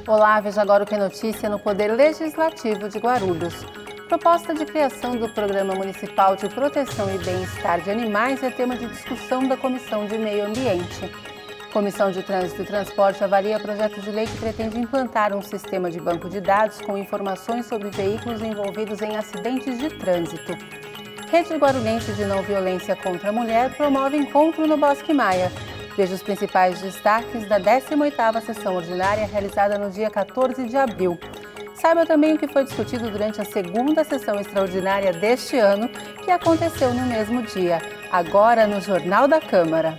Olá, veja agora o que é notícia no Poder Legislativo de Guarulhos. Proposta de criação do Programa Municipal de Proteção e Bem-Estar de Animais é tema de discussão da Comissão de Meio Ambiente. Comissão de Trânsito e Transporte avalia projeto de lei que pretende implantar um sistema de banco de dados com informações sobre veículos envolvidos em acidentes de trânsito. Rede Guarulhense de Não Violência contra a Mulher promove encontro no Bosque Maia. Veja os principais destaques da 18ª sessão ordinária realizada no dia 14 de abril. Saiba também o que foi discutido durante a segunda sessão extraordinária deste ano, que aconteceu no mesmo dia, agora no Jornal da Câmara.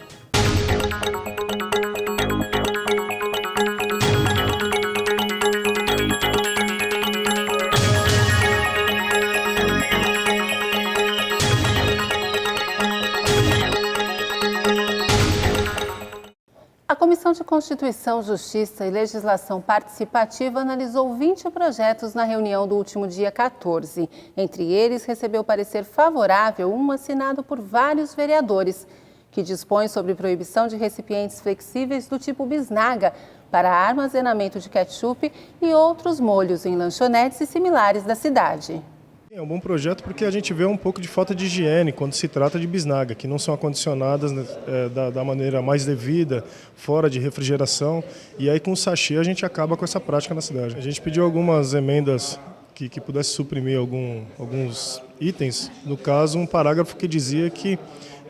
A Comissão de Constituição, Justiça e Legislação Participativa analisou 20 projetos na reunião do último dia 14. Entre eles, recebeu parecer favorável um assinado por vários vereadores, que dispõe sobre proibição de recipientes flexíveis do tipo bisnaga para armazenamento de ketchup e outros molhos em lanchonetes e similares da cidade. É um bom projeto porque a gente vê um pouco de falta de higiene quando se trata de bisnaga, que não são acondicionadas da maneira mais devida, fora de refrigeração, e aí com o sachê a gente acaba com essa prática na cidade. A gente pediu algumas emendas que pudessem suprimir alguns itens, no caso um parágrafo que dizia que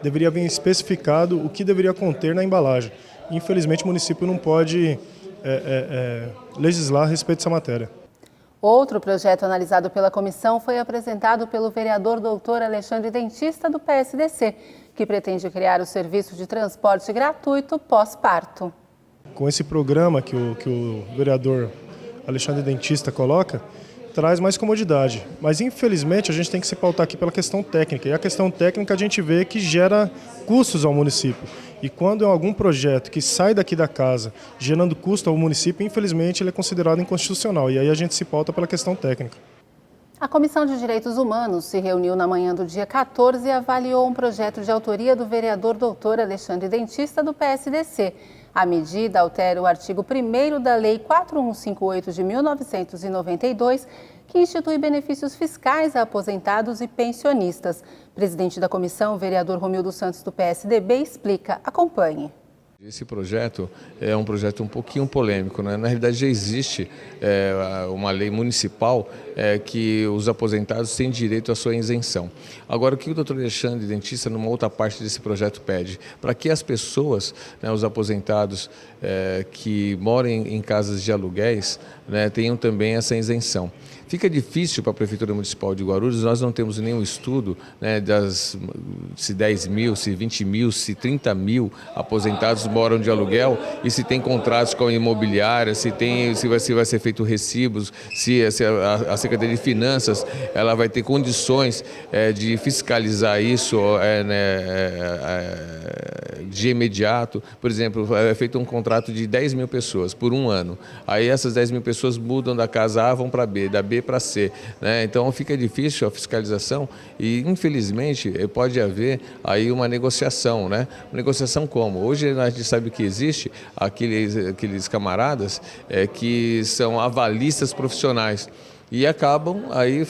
deveria vir especificado o que deveria conter na embalagem. Infelizmente o município não pode legislar a respeito dessa matéria. Outro projeto analisado pela comissão foi apresentado pelo vereador doutor Alexandre Dentista, do PSDC, que pretende criar o serviço de transporte gratuito pós-parto. Com esse programa que o vereador Alexandre Dentista coloca, traz mais comodidade. Mas, infelizmente, a gente tem que se pautar aqui pela questão técnica. E a questão técnica a gente vê que gera custos ao município. E quando é algum projeto que sai daqui da casa gerando custo ao município, infelizmente ele é considerado inconstitucional. E aí a gente se pauta pela questão técnica. A Comissão de Direitos Humanos se reuniu na manhã do dia 14 e avaliou um projeto de autoria do vereador doutor Alexandre Dentista, do PSDC. A medida altera o artigo 1º da Lei 4158 de 1992, que institui benefícios fiscais a aposentados e pensionistas. Presidente da comissão, o vereador Romildo Santos, do PSDB, explica. Acompanhe. Esse projeto é um projeto um pouquinho polêmico, né? Na realidade já existe uma lei municipal que os aposentados têm direito à sua isenção. Agora, o que o doutor Alexandre Dentista, numa outra parte desse projeto, pede? Para que as pessoas, né, os aposentados que moram em casas de aluguéis, né, tenham também essa isenção. Fica difícil para a Prefeitura Municipal de Guarulhos, nós não temos nenhum estudo, né, se 10 mil, se 20 mil, se 30 mil aposentados moram de aluguel e se tem contratos com a imobiliária, se vai ser feito recibos, se a Secretaria de Finanças ela vai ter condições de fiscalizar isso de imediato. Por exemplo, é feito um contrato de 10 mil pessoas por um ano. Aí essas 10 mil pessoas mudam da casa A, vão para B, da B para C, né? Então fica difícil a fiscalização e, infelizmente, pode haver aí uma negociação, né? Uma negociação como? Hoje a gente sabe que existe aqueles camaradas que são avalistas profissionais. E acabam aí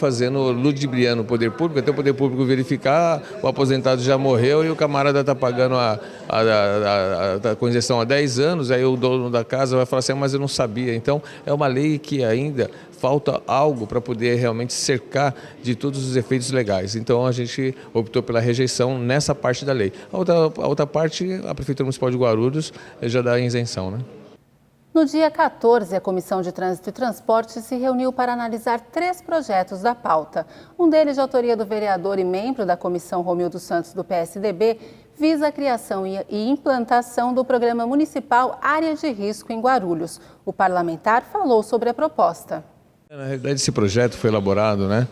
ludibriando o poder público, até o poder público verificar, o aposentado já morreu e o camarada está pagando a concessão há 10 anos, aí o dono da casa vai falar assim, mas eu não sabia. Então, é uma lei que ainda falta algo para poder realmente cercar de todos os efeitos legais. Então, a gente optou pela rejeição nessa parte da lei. A outra parte, a Prefeitura Municipal de Guarulhos já dá a isenção, né? No dia 14, a Comissão de Trânsito e Transporte se reuniu para analisar 3 projetos da pauta. Um deles, de autoria do vereador e membro da comissão Romildo Santos, do PSDB, visa a criação e implantação do Programa Municipal Área de Risco em Guarulhos. O parlamentar falou sobre a proposta. Na realidade, esse projeto foi elaborado, né,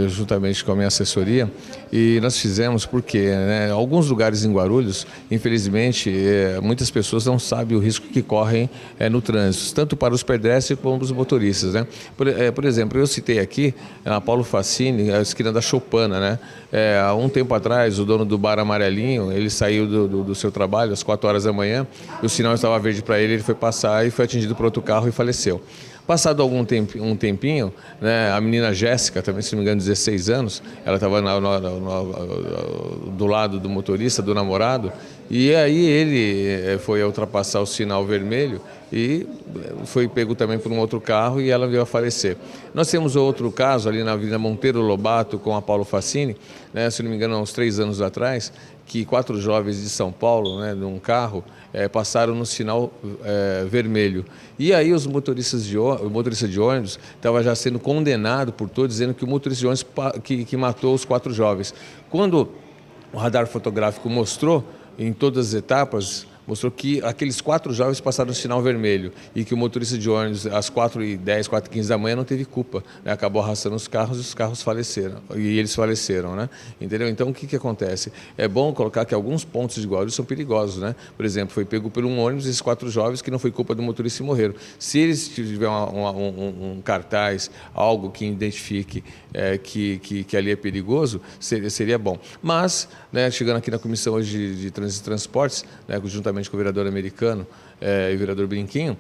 juntamente com a minha assessoria, e nós fizemos porque, né, alguns lugares em Guarulhos, infelizmente, muitas pessoas não sabem o risco que correm no trânsito, tanto para os pedestres como para os motoristas, né? Por exemplo, eu citei aqui a Paulo Facini, a esquina da Chopana, né? Há um tempo atrás, o dono do bar Amarelinho, ele saiu do seu trabalho às 4 horas da manhã, e o sinal estava verde para ele, ele foi passar e foi atingido por outro carro e faleceu. Passado um tempinho, né, a menina Jéssica, também se não me engano 16 anos, ela estava do lado do motorista, do namorado, e aí ele foi ultrapassar o sinal vermelho e foi pego também por um outro carro e ela veio a falecer. Nós temos outro caso ali na Avenida Monteiro Lobato com a Paulo Facchini, né, se não me engano há uns 3 anos atrás, que 4 jovens de São Paulo, né, num carro, passaram no sinal vermelho. E aí o motorista de ônibus estava já sendo condenado por todos, dizendo que o motorista de ônibus que matou os 4 jovens. Quando o radar fotográfico mostrou, em todas as etapas, mostrou que aqueles 4 jovens passaram no sinal vermelho e que o motorista de ônibus, às 4h10, 4h15 da manhã, não teve culpa, né? Acabou arrastando os carros e os carros faleceram, e eles faleceram, né? Entendeu? Então, o que acontece? É bom colocar que alguns pontos de Guarulhos são perigosos, né? Por exemplo, foi pego por um ônibus esses 4 jovens que não foi culpa do motorista e morreram. Se eles tiverem um cartaz, algo que identifique que ali é perigoso, seria bom. Mas, né, chegando aqui na Comissão hoje de Trânsito e Transportes, né, juntamente com o vereador americano e o vereador Brinquinho,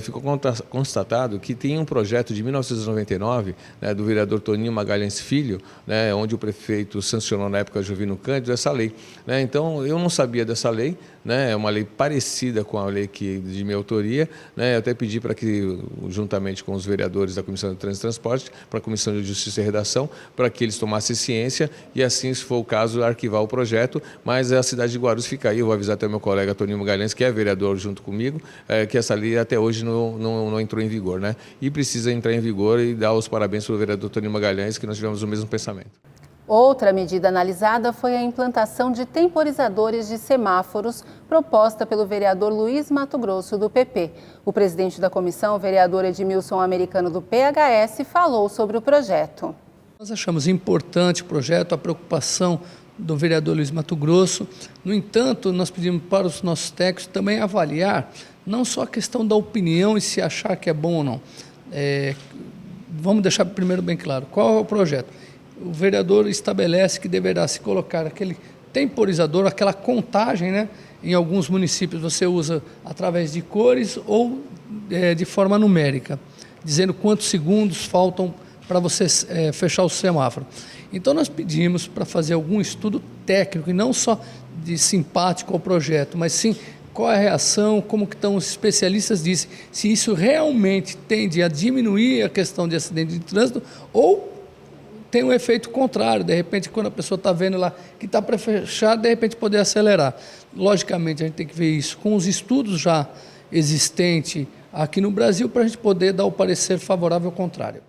ficou constatado que tem um projeto de 1999, né, do vereador Toninho Magalhães Filho, né, onde o prefeito sancionou na época Jovino Cândido essa lei. Né? Então, eu não sabia dessa lei, né, é uma lei parecida com a lei de minha autoria, né, eu até pedi para que, juntamente com os vereadores da Comissão de Trânsito e Transporte, para a Comissão de Justiça e Redação, para que eles tomassem ciência e assim, se for o caso, arquivar o projeto, mas a cidade de Guarulhos fica aí, eu vou avisar até o meu colega Toninho Magalhães, que é vereador junto comigo, que essa lei até hoje não entrou em vigor, né, e precisa entrar em vigor e dar os parabéns para o vereador Toninho Magalhães, que nós tivemos o mesmo pensamento. Outra medida analisada foi a implantação de temporizadores de semáforos, proposta pelo vereador Luiz Mato Grosso, do PP. O presidente da comissão, o vereador Edmilson Americano, do PHS, falou sobre o projeto. Nós achamos importante o projeto, a preocupação do vereador Luiz Mato Grosso. No entanto, nós pedimos para os nossos técnicos também avaliar não só a questão da opinião e se achar que é bom ou não. Vamos deixar primeiro bem claro, qual é o projeto? O vereador estabelece que deverá se colocar aquele temporizador, aquela contagem, né? Em alguns municípios você usa através de cores ou de forma numérica, dizendo quantos segundos faltam para você fechar o semáforo. Então nós pedimos para fazer algum estudo técnico, e não só de simpático ao projeto, mas sim qual é a reação, como que estão os especialistas dizem, se isso realmente tende a diminuir a questão de acidente de trânsito ou tem um efeito contrário, de repente quando a pessoa está vendo lá que está para fechar, de repente poder acelerar. Logicamente a gente tem que ver isso com os estudos já existentes aqui no Brasil para a gente poder dar o parecer favorável ao contrário.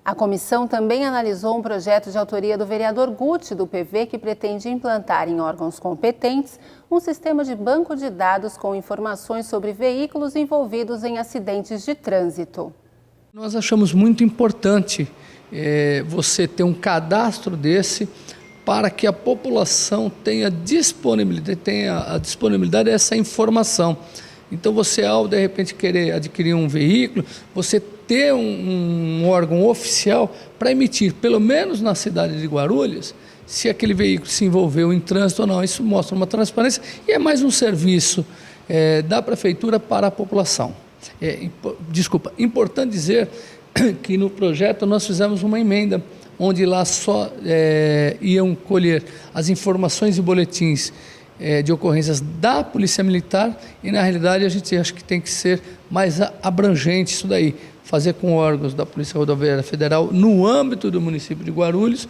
A comissão também analisou um projeto de autoria do vereador Guti, do PV, que pretende implantar em órgãos competentes um sistema de banco de dados com informações sobre veículos envolvidos em acidentes de trânsito. Nós achamos muito importante você ter um cadastro desse para que a população tenha a disponibilidade dessa informação. Então você, ao de repente querer adquirir um veículo, você ter um órgão oficial para emitir, pelo menos na cidade de Guarulhos, se aquele veículo se envolveu em trânsito ou não. Isso mostra uma transparência e é mais um serviço da prefeitura para a população. Importante dizer que no projeto nós fizemos uma emenda, onde lá só iam colher as informações e boletins de ocorrências da Polícia Militar, e na realidade a gente acha que tem que ser mais abrangente isso daí, fazer com órgãos da Polícia Rodoviária Federal no âmbito do município de Guarulhos,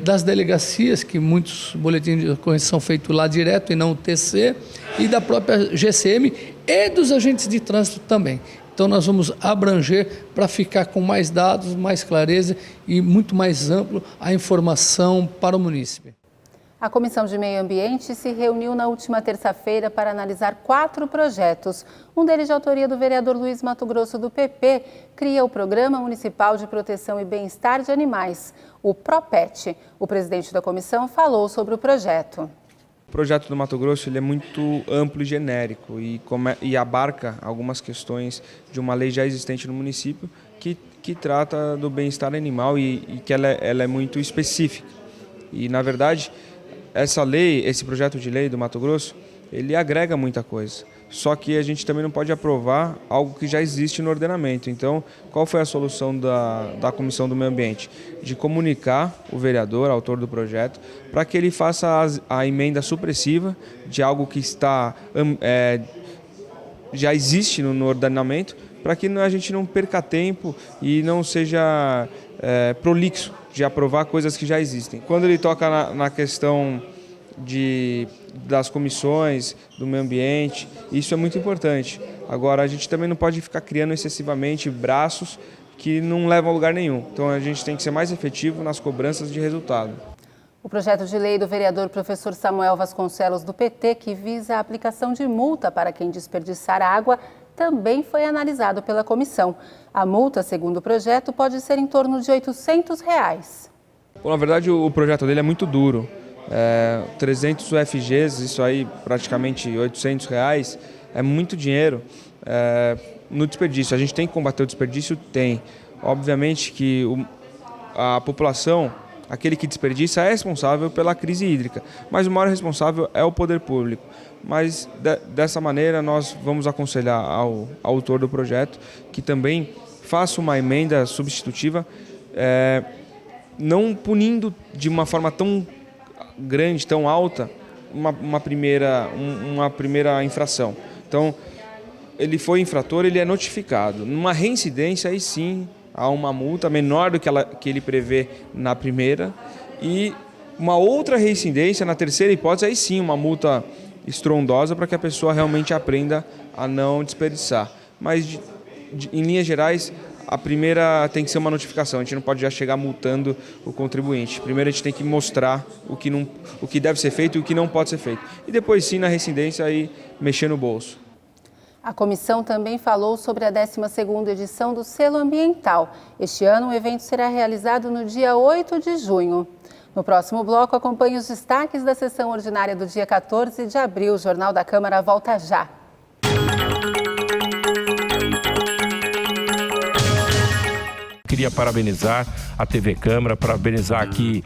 das delegacias, que muitos boletins de ocorrência são feitos lá direto e não o TC, e da própria GCM e dos agentes de trânsito também. Então nós vamos abranger para ficar com mais dados, mais clareza e muito mais amplo a informação para o munícipe. A Comissão de Meio Ambiente se reuniu na última terça-feira para analisar 4 projetos. Um deles, de autoria do vereador Luiz Mato Grosso, do PP, cria o Programa Municipal de Proteção e Bem-Estar de Animais, o PROPET. O presidente da comissão falou sobre o projeto. O projeto do Mato Grosso ele é muito amplo e genérico e abarca algumas questões de uma lei já existente no município que trata do bem-estar animal e que ela é muito específica. E, na verdade, essa lei, esse projeto de lei do Mato Grosso, ele agrega muita coisa. só que a gente também não pode aprovar algo que já existe no ordenamento. Então, qual foi a solução da Comissão do Meio Ambiente? De comunicar o vereador, autor do projeto, para que ele faça a emenda supressiva de algo que já existe no ordenamento, para que a gente não perca tempo e não seja prolixo de aprovar coisas que já existem. Quando ele toca na questão das comissões do meio ambiente, isso é muito importante. Agora, a gente também não pode ficar criando excessivamente braços que não levam a lugar nenhum. Então, a gente tem que ser mais efetivo nas cobranças de resultado. O projeto de lei do vereador professor Samuel Vasconcelos, do PT, que visa a aplicação de multa para quem desperdiçar água, também foi analisado pela comissão. A multa, segundo o projeto, pode ser em torno de R$ 800. Bom, na verdade, o projeto dele é muito duro. 300 UFGs, isso aí praticamente R$ 800, é muito dinheiro no desperdício. A gente tem que combater o desperdício? Tem. Obviamente que a população, aquele que desperdiça, é responsável pela crise hídrica, mas o maior responsável é o poder público. Mas dessa maneira nós vamos aconselhar ao autor do projeto que também faça uma emenda substitutiva, não punindo de uma forma tão grande, tão alta, uma primeira infração. Então, ele foi infrator, ele é notificado. Numa reincidência, aí sim, há uma multa menor do que ele prevê na primeira, e uma outra reincidência, na terceira hipótese, aí sim, uma multa estrondosa para que a pessoa realmente aprenda a não desperdiçar. Mas, em linhas gerais, a primeira tem que ser uma notificação, a gente não pode já chegar multando o contribuinte. Primeiro a gente tem que mostrar o que deve ser feito e o que não pode ser feito. E depois sim, na reincidência, aí mexer no bolso. A comissão também falou sobre a 12ª edição do Selo Ambiental. Este ano o evento será realizado no dia 8 de junho. No próximo bloco, acompanhe os destaques da sessão ordinária do dia 14 de abril. O Jornal da Câmara volta já. Queria parabenizar a TV Câmara, parabenizar aqui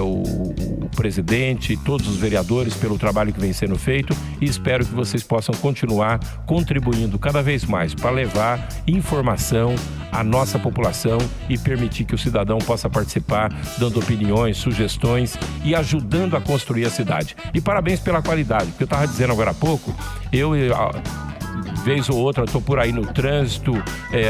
o presidente e todos os vereadores pelo trabalho que vem sendo feito e espero que vocês possam continuar contribuindo cada vez mais para levar informação à nossa população e permitir que o cidadão possa participar, dando opiniões, sugestões e ajudando a construir a cidade. E parabéns pela qualidade, porque eu estava dizendo agora há pouco, vez ou outra, estou por aí no trânsito,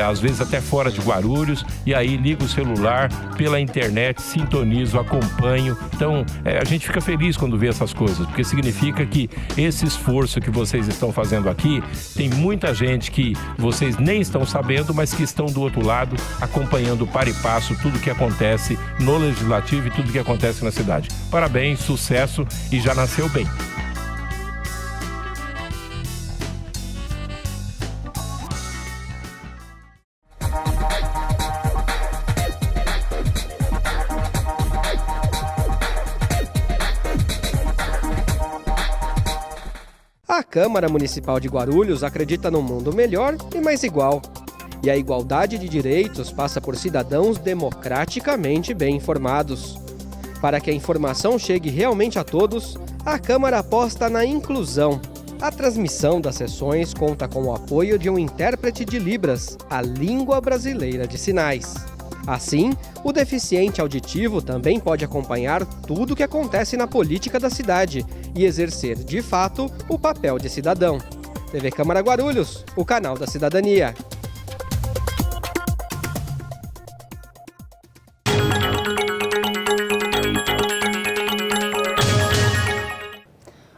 às vezes até fora de Guarulhos, e aí ligo o celular pela internet, sintonizo, acompanho. Então, a gente fica feliz quando vê essas coisas, porque significa que esse esforço que vocês estão fazendo aqui, tem muita gente que vocês nem estão sabendo, mas que estão do outro lado, acompanhando para e passo tudo que acontece no Legislativo e tudo que acontece na cidade. Parabéns, sucesso e já nasceu bem. A Câmara Municipal de Guarulhos acredita num mundo melhor e mais igual. E a igualdade de direitos passa por cidadãos democraticamente bem informados. Para que a informação chegue realmente a todos, a Câmara aposta na inclusão. A transmissão das sessões conta com o apoio de um intérprete de Libras, a língua brasileira de sinais. Assim, o deficiente auditivo também pode acompanhar tudo o que acontece na política da cidade e exercer, de fato, o papel de cidadão. TV Câmara Guarulhos, o canal da cidadania.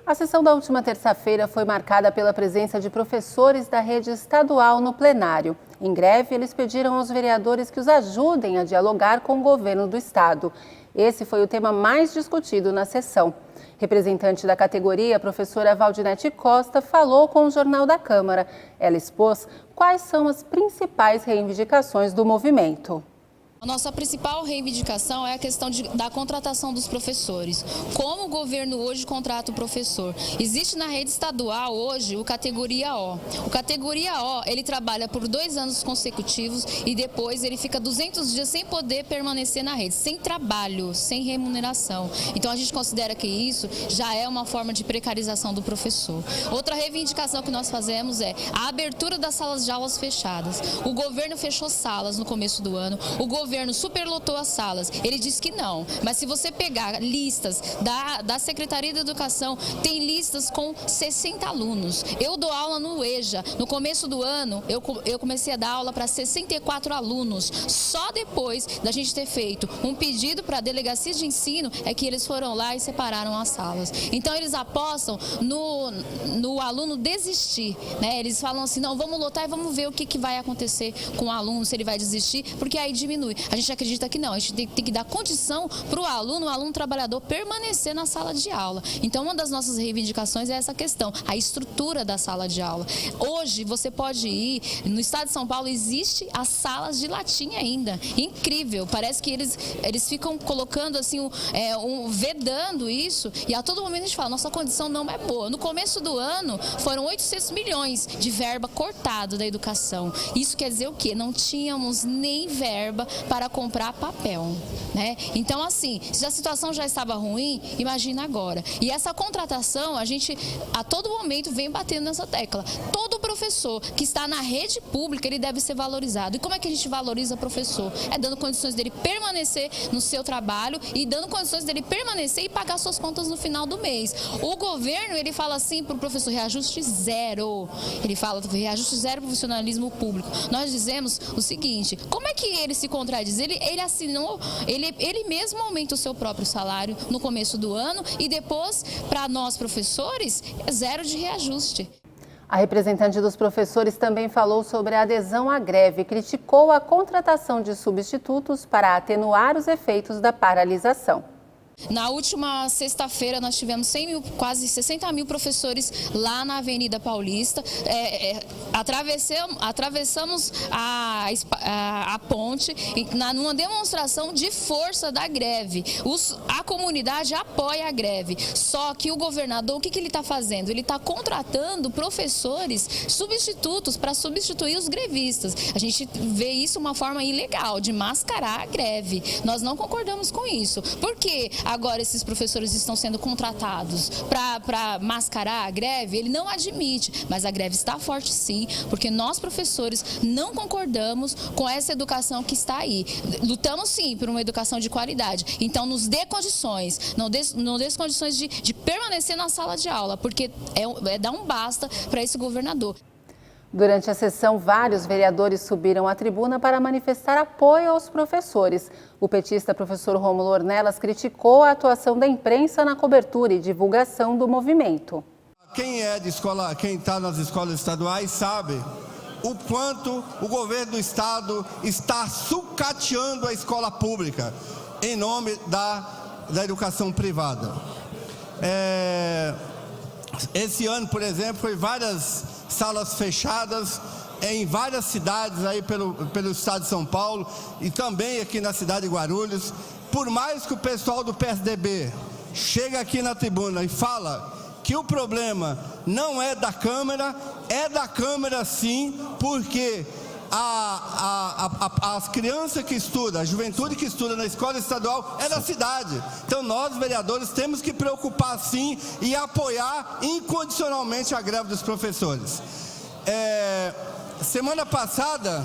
A sessão da última terça-feira foi marcada pela presença de professores da rede estadual no plenário. Em greve, eles pediram aos vereadores que os ajudem a dialogar com o governo do estado. Esse foi o tema mais discutido na sessão. Representante da categoria, a professora Valdinete Costa, falou com o Jornal da Câmara. Ela expôs quais são as principais reivindicações do movimento. A nossa principal reivindicação é a questão da contratação dos professores. Como o governo hoje contrata o professor? Existe na rede estadual hoje o categoria O. O categoria O, ele trabalha por 2 anos consecutivos e depois ele fica 200 dias sem poder permanecer na rede, sem trabalho, sem remuneração. Então a gente considera que isso já é uma forma de precarização do professor. Outra reivindicação que nós fazemos é a abertura das salas de aulas fechadas. O governo fechou salas no começo do ano, o governo superlotou as salas. Ele disse que não, mas se você pegar listas da Secretaria da Educação, tem listas com 60 alunos. Eu dou aula no EJA. No começo do ano, eu comecei a dar aula para 64 alunos. Só depois da gente ter feito um pedido para a delegacia de ensino é que eles foram lá e separaram as salas. Então, eles apostam no aluno desistir, né? Eles falam assim, não, vamos lotar e vamos ver o que vai acontecer com o aluno, se ele vai desistir, porque aí diminui. A gente acredita que não, a gente tem que dar condição para o aluno trabalhador permanecer na sala de aula. Então, uma das nossas reivindicações é essa questão, a estrutura da sala de aula. Hoje, você pode ir, no estado de São Paulo, existe as salas de latim ainda. Incrível, parece que eles ficam colocando assim, vedando isso, e a todo momento a gente fala, nossa condição não é boa. No começo do ano, foram 800 milhões de verba cortado da educação. Isso quer dizer o quê? Não tínhamos nem verba para comprar papel, né? Então, assim, se a situação já estava ruim, imagina agora. E essa contratação, a gente a todo momento vem batendo nessa tecla. Todo professor que está na rede pública, ele deve ser valorizado. E como é que a gente valoriza o professor? É dando condições dele permanecer no seu trabalho e dando condições dele permanecer e pagar suas contas no final do mês. O governo, ele fala assim para o professor, reajuste zero. Ele fala, reajuste zero para o funcionalismo público. Nós dizemos o seguinte, como é que ele se contradiz? Ele assinou, ele mesmo aumenta o seu próprio salário no começo do ano e depois, para nós professores, é zero de reajuste. A representante dos professores também falou sobre a adesão à greve e criticou a contratação de substitutos para atenuar os efeitos da paralisação. Na última sexta-feira, nós tivemos 100 mil, quase 60 mil professores lá na Avenida Paulista. Atravessamos a ponte numa demonstração de força da greve. A comunidade apoia a greve. Só que o governador, o que ele está fazendo? Ele está contratando professores substitutos para substituir os grevistas. A gente vê isso uma forma ilegal de mascarar a greve. Nós não concordamos com isso. Por quê? Agora esses professores estão sendo contratados para mascarar a greve, ele não admite, mas a greve está forte sim, porque nós professores não concordamos com essa educação que está aí. Lutamos sim por uma educação de qualidade, então nos dê condições, não dê condições de permanecer na sala de aula, porque é dar um basta para esse governador. Durante a sessão, vários vereadores subiram à tribuna para manifestar apoio aos professores. O petista professor Rômulo Ornelas criticou a atuação da imprensa na cobertura e divulgação do movimento. Quem está nas escolas estaduais sabe o quanto o governo do estado está sucateando a escola pública em nome da educação privada. Esse ano, por exemplo, foi várias salas fechadas em várias cidades aí pelo estado de São Paulo e também aqui na cidade de Guarulhos. Por mais que o pessoal do PSDB chegue aqui na tribuna e fala que o problema não é da Câmara sim, porque as crianças que estudam, a juventude que estuda na escola estadual é da cidade. Então nós, vereadores, temos que preocupar sim e apoiar incondicionalmente a greve dos professores. Semana passada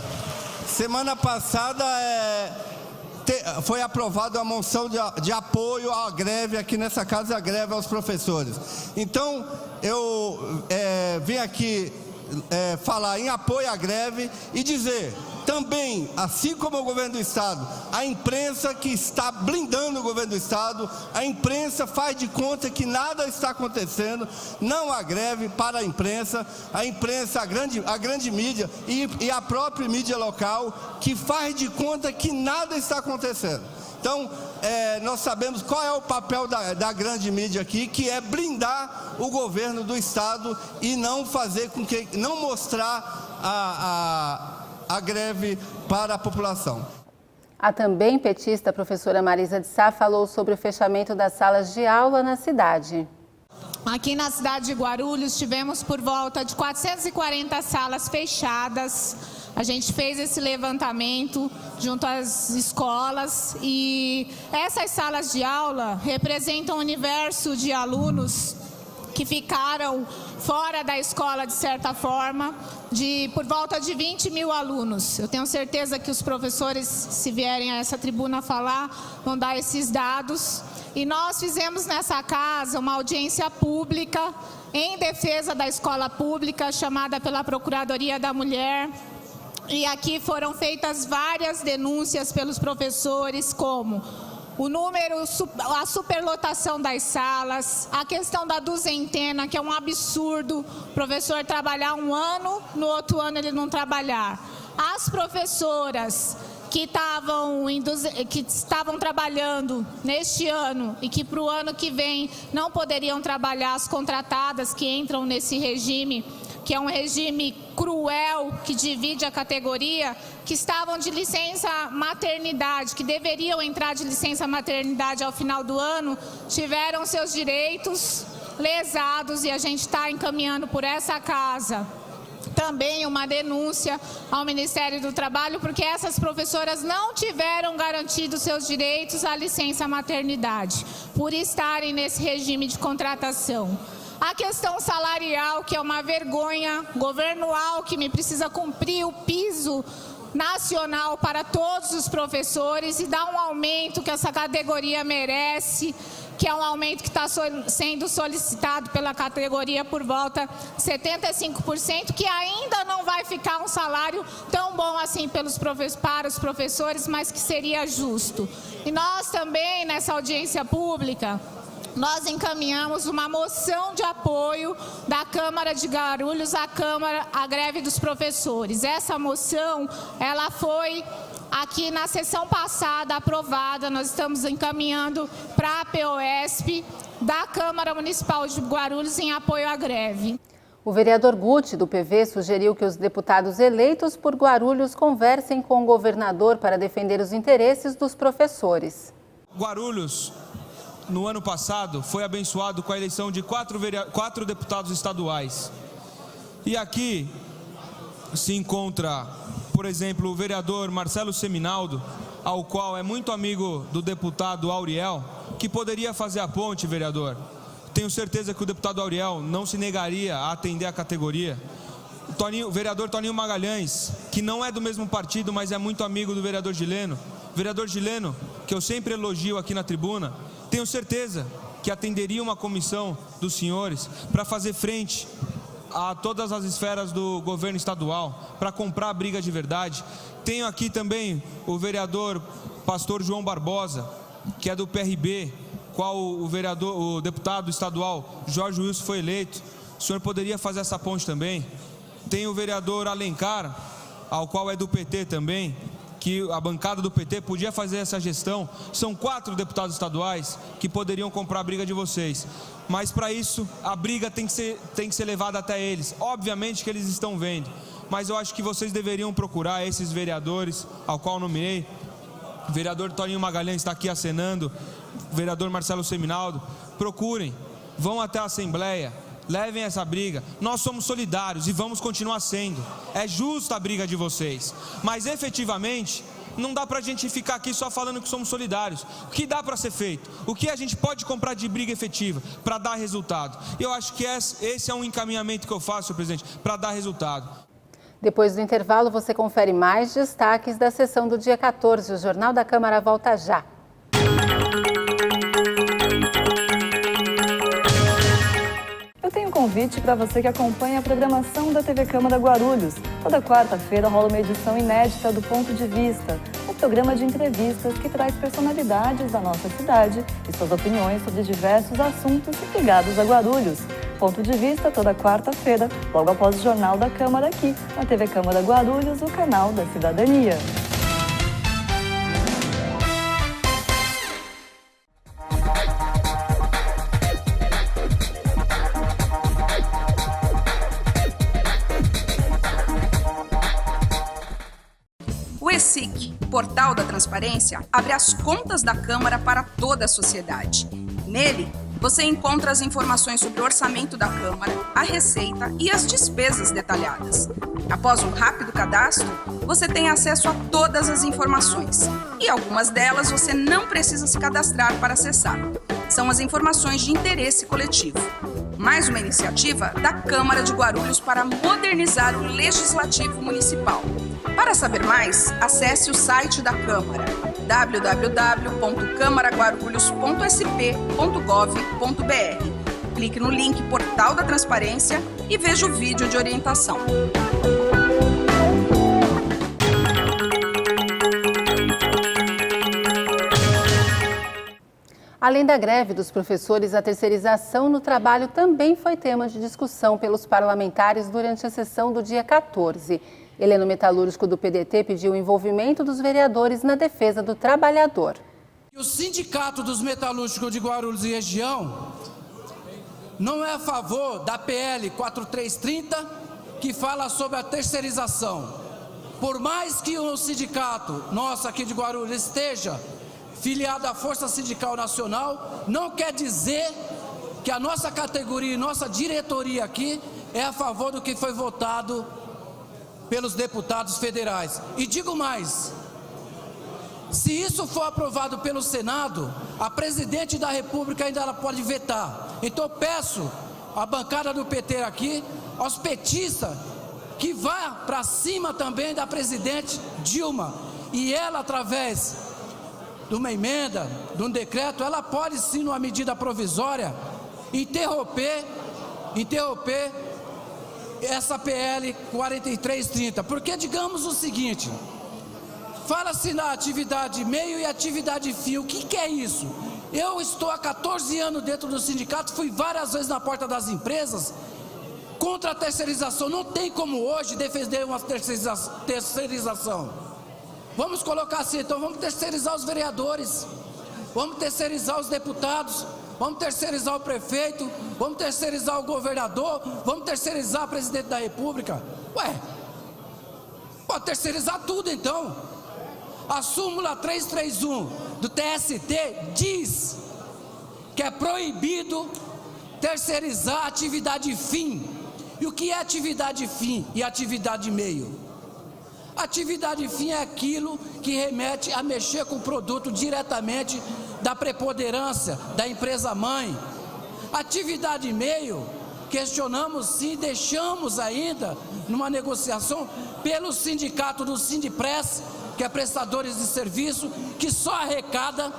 foi aprovada uma moção de apoio à greve aqui nessa casa, a greve aos professores. Então eu vim aqui falar em apoio à greve e dizer também, assim como o governo do estado, a imprensa que está blindando o governo do estado, a imprensa faz de conta que nada está acontecendo, não há greve para a imprensa, a grande mídia e a própria mídia local que faz de conta que nada está acontecendo. Então, nós sabemos qual é o papel da grande mídia aqui, que é blindar o governo do estado e não fazer com que, não mostrar a greve para a população. A também petista professora Marisa de Sá falou sobre o fechamento das salas de aula na cidade. Aqui na cidade de Guarulhos tivemos por volta de 440 salas fechadas. A gente fez esse levantamento junto às escolas e essas salas de aula representam um universo de alunos que ficaram fora da escola de certa forma, por volta de 20 mil alunos. Eu tenho certeza que os professores, se vierem a essa tribuna falar, vão dar esses dados. E nós fizemos nessa casa uma audiência pública em defesa da escola pública, chamada pela Procuradoria da Mulher. E aqui foram feitas várias denúncias pelos professores, como a superlotação das salas, a questão da duzentena, que é um absurdo, o professor trabalhar um ano, no outro ano ele não trabalhar. As professoras que estavam trabalhando neste ano e que para o ano que vem não poderiam trabalhar, as contratadas que entram nesse regime, que é um regime cruel, que divide a categoria, que estavam de licença maternidade, que deveriam entrar de licença maternidade ao final do ano, tiveram seus direitos lesados e a gente está encaminhando por essa casa também uma denúncia ao Ministério do Trabalho, porque essas professoras não tiveram garantidos seus direitos à licença maternidade, por estarem nesse regime de contratação. A questão salarial, que é uma vergonha, governo Alckmin precisa cumprir o piso nacional para todos os professores e dar um aumento que essa categoria merece, que é um aumento que está sendo solicitado pela categoria por volta de 75%, que ainda não vai ficar um salário tão bom assim para os professores, mas que seria justo. E nós também, nessa audiência pública, nós encaminhamos uma moção de apoio da Câmara de Guarulhos à greve dos professores. Essa moção, ela foi aqui na sessão passada aprovada, nós estamos encaminhando para a POSP da Câmara Municipal de Guarulhos em apoio à greve. O vereador Guti, do PV, sugeriu que os deputados eleitos por Guarulhos conversem com o governador para defender os interesses dos professores. Guarulhos, no ano passado, foi abençoado com a eleição de quatro deputados estaduais. E aqui se encontra, por exemplo, o vereador Marcelo Seminaldo, ao qual é muito amigo do deputado Auriel, que poderia fazer a ponte, vereador. Tenho certeza que o deputado Auriel não se negaria a atender a categoria. O vereador Toninho Magalhães, que não é do mesmo partido, mas é muito amigo do vereador Gileno. Vereador Gileno, que eu sempre elogio aqui na tribuna, tenho certeza que atenderia uma comissão dos senhores para fazer frente a todas as esferas do governo estadual, para comprar a briga de verdade. Tenho aqui também o vereador pastor João Barbosa, que é do PRB, qual o deputado estadual Jorge Wilson foi eleito. O senhor poderia fazer essa ponte também. Tem o vereador Alencar, ao qual é do PT também, que a bancada do PT podia fazer essa gestão. São 4 deputados estaduais que poderiam comprar a briga de vocês. Mas para isso, a briga tem que ser levada até eles. Obviamente que eles estão vendo. Mas eu acho que vocês deveriam procurar esses vereadores, ao qual nomeei. O vereador Toninho Magalhães está aqui acenando. O vereador Marcelo Seminaldo. Procurem, vão até a Assembleia. Levem essa briga. Nós somos solidários e vamos continuar sendo. É justa a briga de vocês. Mas efetivamente, não dá para a gente ficar aqui só falando que somos solidários. O que dá para ser feito? O que a gente pode comprar de briga efetiva para dar resultado? E eu acho que esse é um encaminhamento que eu faço, senhor presidente, para dar resultado. Depois do intervalo, você confere mais destaques da sessão do dia 14. O Jornal da Câmara volta já. Eu tenho um convite para você que acompanha a programação da TV Câmara Guarulhos. Toda quarta-feira rola uma edição inédita do Ponto de Vista, um programa de entrevistas que traz personalidades da nossa cidade e suas opiniões sobre diversos assuntos ligados a Guarulhos. Ponto de Vista toda quarta-feira, logo após o Jornal da Câmara aqui, na TV Câmara Guarulhos, o canal da cidadania. O ESIC, Portal da Transparência, abre as contas da Câmara para toda a sociedade. Nele, você encontra as informações sobre o orçamento da Câmara, a receita e as despesas detalhadas. Após um rápido cadastro, você tem acesso a todas as informações. E algumas delas você não precisa se cadastrar para acessar. São as informações de interesse coletivo. Mais uma iniciativa da Câmara de Guarulhos para modernizar o Legislativo Municipal. Para saber mais, acesse o site da Câmara, www.câmaraguarulhos.sp.gov.br. Clique no link Portal da Transparência e veja o vídeo de orientação. Além da greve dos professores, a terceirização no trabalho também foi tema de discussão pelos parlamentares durante a sessão do dia 14. Heleno Metalúrgico, do PDT, pediu o envolvimento dos vereadores na defesa do trabalhador. O Sindicato dos Metalúrgicos de Guarulhos e região não é a favor da PL 4330, que fala sobre a terceirização. Por mais que o sindicato nosso aqui de Guarulhos esteja filiado à Força Sindical Nacional, não quer dizer que a nossa categoria e nossa diretoria aqui é a favor do que foi votado pelos deputados federais. E digo mais, se isso for aprovado pelo Senado, a presidente da República ainda ela pode vetar. Então eu peço à bancada do PT aqui, aos petistas, que vá para cima também da presidente Dilma. E ela, através de uma emenda, de um decreto, ela pode sim, numa medida provisória, interromper essa PL 4330, porque digamos o seguinte, fala-se na atividade meio e atividade fim, o que é isso? Eu estou há 14 anos dentro do sindicato, fui várias vezes na porta das empresas, contra a terceirização, não tem como hoje defender uma terceirização. Vamos colocar assim, então vamos terceirizar os vereadores, vamos terceirizar os deputados, vamos terceirizar o prefeito, vamos terceirizar o governador, vamos terceirizar a presidente da República. Ué, pode terceirizar tudo então. A súmula 331 do TST diz que é proibido terceirizar a atividade fim. E o que é atividade fim e atividade meio? Atividade fim é aquilo que remete a mexer com o produto diretamente da preponderância da empresa mãe. Atividade meio, questionamos sim, deixamos ainda numa negociação pelo sindicato do Sindipress, que é prestadores de serviço, que só arrecada,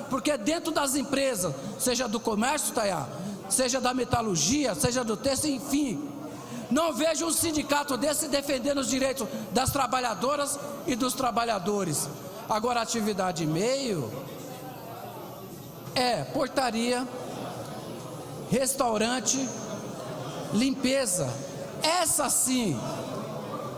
porque dentro das empresas, seja do comércio, Tayá, seja da metalurgia, seja do têxtil, enfim, não vejo um sindicato desse defendendo os direitos das trabalhadoras e dos trabalhadores. Agora, atividade meio é portaria, restaurante, limpeza. Essa sim,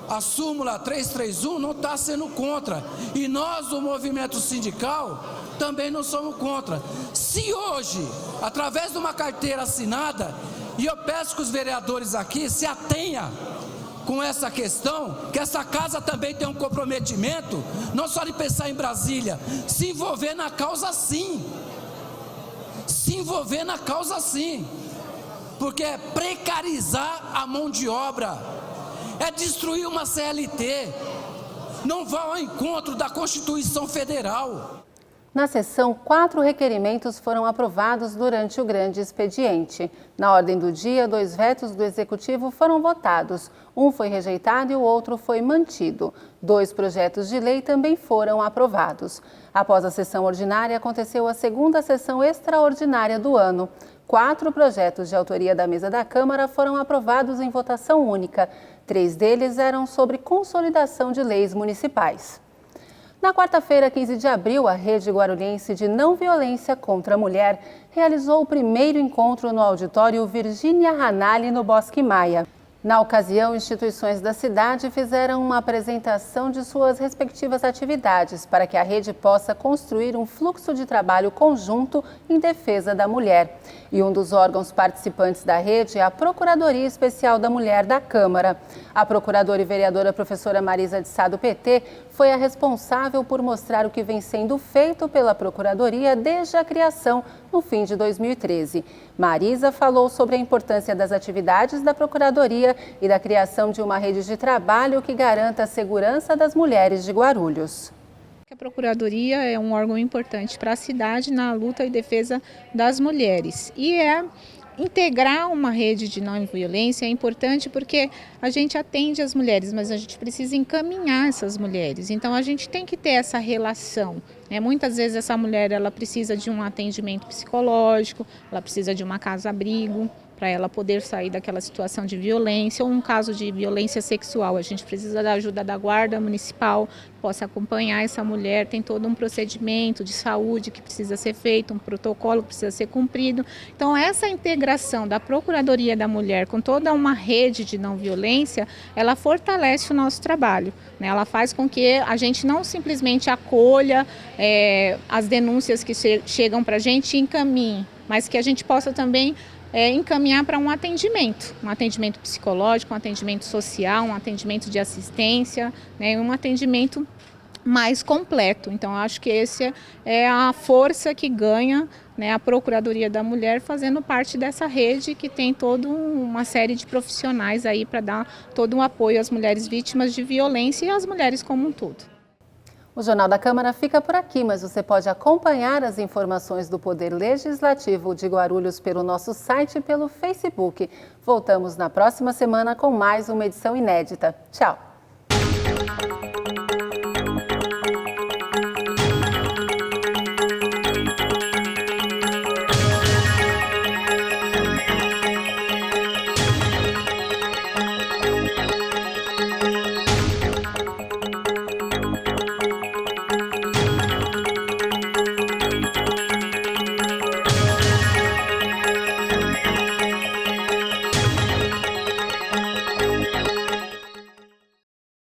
a súmula 331 não está sendo contra. E nós do movimento sindical também não somos contra. Se hoje, através de uma carteira assinada, e eu peço que os vereadores aqui se atenham com essa questão, que essa casa também tem um comprometimento, não só de pensar em Brasília, se envolver na causa sim. Porque é precarizar a mão de obra, é destruir uma CLT, não vá ao encontro da Constituição Federal. Na sessão, 4 requerimentos foram aprovados durante o grande expediente. Na ordem do dia, 2 vetos do Executivo foram votados. Um foi rejeitado e o outro foi mantido. 2 projetos de lei também foram aprovados. Após a sessão ordinária, aconteceu a segunda sessão extraordinária do ano. 4 projetos de autoria da mesa da Câmara foram aprovados em votação única. 3 deles eram sobre consolidação de leis municipais. Na quarta-feira, 15 de abril, a Rede Guarulhense de Não Violência contra a Mulher realizou o primeiro encontro no auditório Virgínia Ranalli, no Bosque Maia. Na ocasião, instituições da cidade fizeram uma apresentação de suas respectivas atividades para que a rede possa construir um fluxo de trabalho conjunto em defesa da mulher. E um dos órgãos participantes da rede é a Procuradoria Especial da Mulher da Câmara. A procuradora e vereadora professora Marisa de Sá, do PT, foi a responsável por mostrar o que vem sendo feito pela Procuradoria desde a criação no fim de 2013. Marisa falou sobre a importância das atividades da Procuradoria e da criação de uma rede de trabalho que garanta a segurança das mulheres de Guarulhos. A Procuradoria é um órgão importante para a cidade na luta e defesa das mulheres. E integrar uma rede de não violência é importante porque a gente atende as mulheres, mas a gente precisa encaminhar essas mulheres. Então a gente tem que ter essa relação. Muitas vezes essa mulher ela precisa de um atendimento psicológico, ela precisa de uma casa-abrigo para ela poder sair daquela situação de violência, ou um caso de violência sexual. A gente precisa da ajuda da Guarda Municipal, possa acompanhar essa mulher, tem todo um procedimento de saúde que precisa ser feito, um protocolo que precisa ser cumprido. Então essa integração da Procuradoria da Mulher com toda uma rede de não violência, ela fortalece o nosso trabalho, Ela faz com que a gente não simplesmente acolha as denúncias que chegam para a gente e encaminhe, mas que a gente possa também encaminhar para um atendimento psicológico, um atendimento social, um atendimento de assistência, um atendimento mais completo. Então, acho que essa é a força que ganha a Procuradoria da Mulher fazendo parte dessa rede que tem toda uma série de profissionais aí para dar todo um apoio às mulheres vítimas de violência e às mulheres como um todo. O Jornal da Câmara fica por aqui, mas você pode acompanhar as informações do Poder Legislativo de Guarulhos pelo nosso site e pelo Facebook. Voltamos na próxima semana com mais uma edição inédita. Tchau!